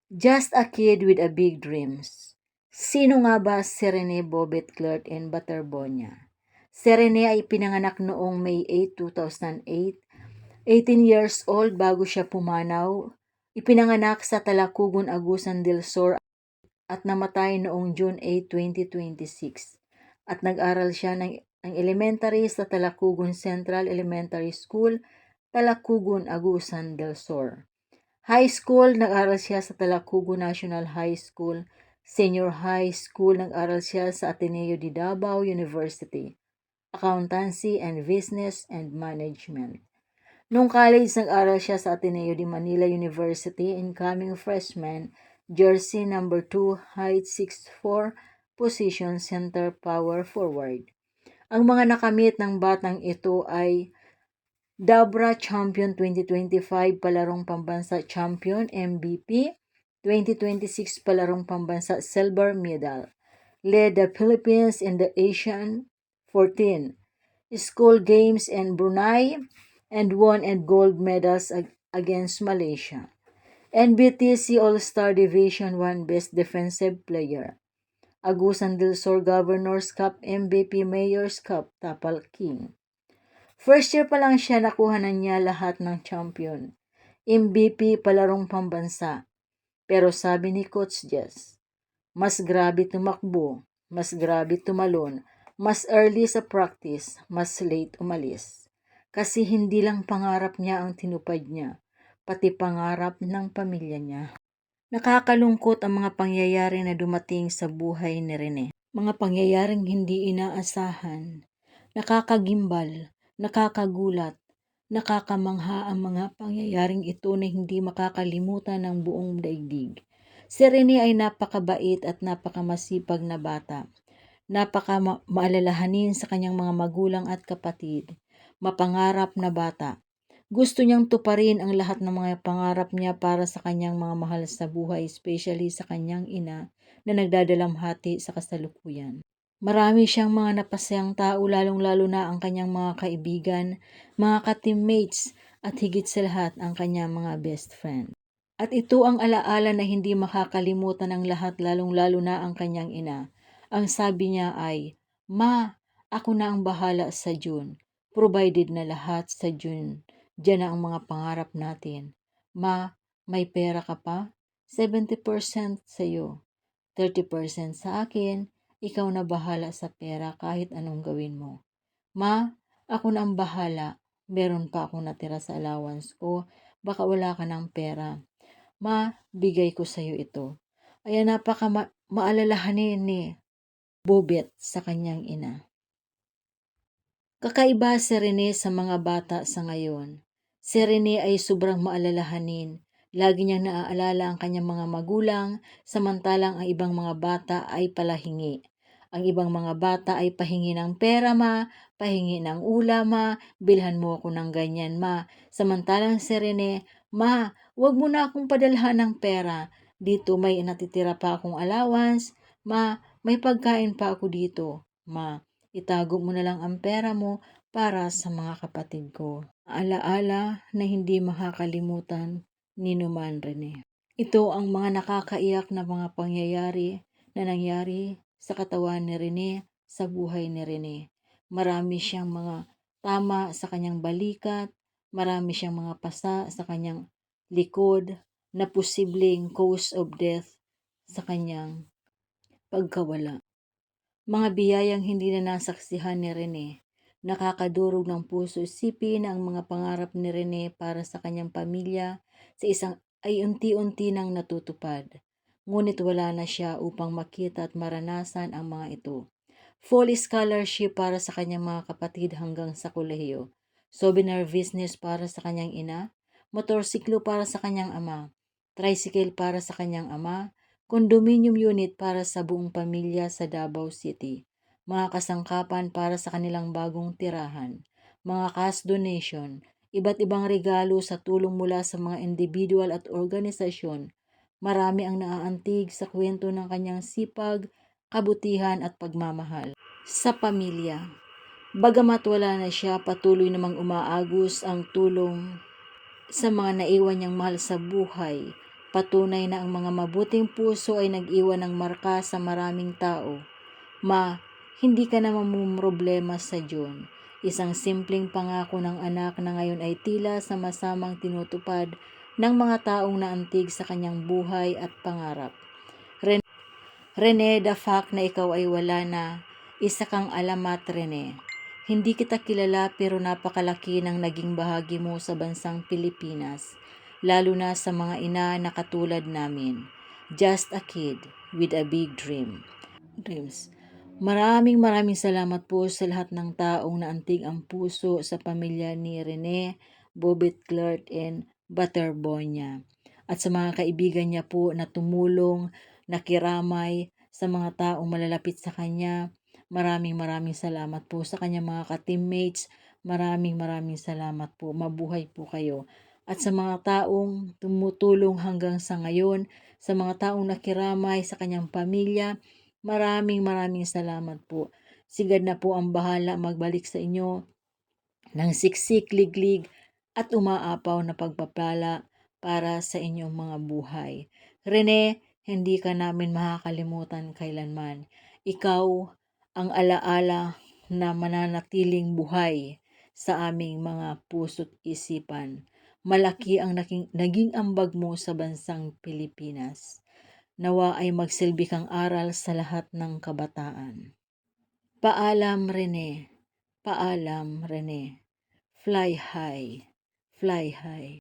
Just a kid with a big dreams. Sino nga ba si Rene Bobet Clerk and Baterbonia? Si Rene ay pinanganak noong May 8, 2008. 18 years old bago siya pumanaw. Ipinanganak sa Talacugon, Agusan del Sur at namatay noong June 8, 2026. At nag-aral siya ng elementary sa Talacugon Central Elementary School, Talacugon, Agusan del Sur. High school, nag-aral siya sa Talacugon National High School. Senior high school, nag-aral siya sa Ateneo de Davao University, Accountancy and Business and Management. Nung college, nag-aral siya sa Ateneo de Manila University, incoming freshman, jersey number 2, height 6'4", position center power forward. Ang mga nakamit ng batang ito ay Dabra Champion 2025 Palarong Pambansa Champion MVP, 2026 Palarong Pambansa Silver Medal. Led the Philippines in the Asian 14 School Games in Brunei and won and gold medals against Malaysia. NBTC All-Star Division 1 Best Defensive Player. Agusan del Sur Governors Cup MVP Mayor's Cup Tapal King. First year pa lang siya nakuha na niya lahat ng champion. MVP palarong pambansa. Pero sabi ni Coach Jess, mas grabe tumakbo, mas grabe tumalon, mas early sa practice, mas late umalis. Kasi hindi lang pangarap niya ang tinupad niya, pati pangarap ng pamilya niya. Nakakalungkot ang mga pangyayari na dumating sa buhay ni Rene. Mga pangyayaring hindi inaasahan, nakakagimbal, nakakagulat, nakakamangha ang mga pangyayaring ito na hindi makakalimutan ng buong daigdig. Si Rene ay napakabait at napakamasipag na bata. Maalalahanin sa kanyang mga magulang at kapatid. Mapangarap na bata. Gusto niyang tuparin ang lahat ng mga pangarap niya para sa kanyang mga mahal sa buhay, especially sa kanyang ina na nagdadalamhati sa kasalukuyan. Marami siyang mga napasayang tao, lalong-lalo na ang kanyang mga kaibigan, mga ka-teammates at higit sa lahat ang kanyang mga best friend. At ito ang alaala na hindi makakalimutan ng lahat, lalong-lalo na ang kanyang ina. Ang sabi niya ay, "Ma, ako na ang bahala sa June. Provided na lahat sa June. Diyan na ang mga pangarap natin. Ma, may pera ka pa? 70% sa'yo. 30% sa akin. Ikaw na bahala sa pera kahit anong gawin mo. Ma, ako na ang bahala. Meron pa akong natira sa allowance ko. Baka wala ka ng pera. Ma, bigay ko sa'yo ito." Ayan, maalalahanin ni Bobet sa kanyang ina. Kakaiba si Rene sa mga bata sa ngayon. Si Rene ay sobrang maalalahanin. Lagi niyang naaalala ang kanyang mga magulang, samantalang ang ibang mga bata ay palahingi. Ang ibang mga bata ay pahingi ng pera, ma, pahingi ng ulam, ma, bilhan mo ako ng ganyan, ma. Samantalang si Rene, ma, wag mo na akong padalhan ng pera. Dito may natitira pa akong allowance, ma, may pagkain pa ako dito, ma. Itago mo na lang ang pera mo para sa mga kapatid ko. Alaala na hindi makakalimutan ni Numan Rene. Ito ang mga nakakaiyak na mga pangyayari na nangyari sa katawan ni Rene, sa buhay ni Rene. Marami siyang mga tama sa kanyang balikat, marami siyang mga pasa sa kanyang likod na posibleng cause of death sa kanyang pagkawala. Mga biyayang hindi na nasaksihan ni Rene. Nakakadurog ng puso isipin na ang mga pangarap ni Rene para sa kanyang pamilya sa isang ay unti-unti nang natutupad. Ngunit wala na siya upang makita at maranasan ang mga ito. Full scholarship para sa kanyang mga kapatid hanggang sa kolehiyo. Souvenir business para sa kanyang ina. Motorsiklo para sa kanyang ama. Tricycle para sa kanyang ama. Condominium unit para sa buong pamilya sa Davao City, mga kasangkapan para sa kanilang bagong tirahan, mga cash donation, iba't ibang regalo sa tulong mula sa mga individual at organisasyon. Marami ang naaantig sa kwento ng kanyang sipag, kabutihan at pagmamahal sa pamilya. Bagamat wala na siya, patuloy namang umaagos ang tulong sa mga naiwan niyang mahal sa buhay Patunay na ang mga mabuting puso ay nag-iwan ng marka sa maraming tao. Hindi ka na mamumroblema sa John. Isang simpleng pangako ng anak na ngayon ay tila sama-samang tinutupad ng mga taong naantig sa kanyang buhay at pangarap. Rene, the fact na ikaw ay wala na, isa kang alamat, Rene. Hindi kita kilala pero napakalaki ng naging bahagi mo sa bansang Pilipinas, lalo na sa mga ina na katulad namin. Just a kid with a big dreams. Maraming salamat po sa lahat ng taong naantig ang puso sa pamilya ni Rene, Bobet Clert, and Butterbonia. At sa mga kaibigan niya po na tumulong, nakiramay sa mga taong malalapit sa kanya. Maraming salamat po sa kanyang mga ka-teammates. Maraming salamat po. Mabuhay po kayo. At sa mga taong tumutulong hanggang sa ngayon, sa mga taong nakiramay sa kanyang pamilya, maraming salamat po. Sigad na po ang bahala magbalik sa inyo ng siksik, liglig at umaapaw na pagpapala para sa inyong mga buhay. Rene, hindi ka namin makakalimutan kailanman. Ikaw ang alaala na mananatiling buhay sa aming mga puso't isipan. Malaki ang naging ambag mo sa bansang Pilipinas. Nawa ay magsilbi kang aral sa lahat ng kabataan. Paalam, Rene. Paalam, Rene. Fly high. Fly high.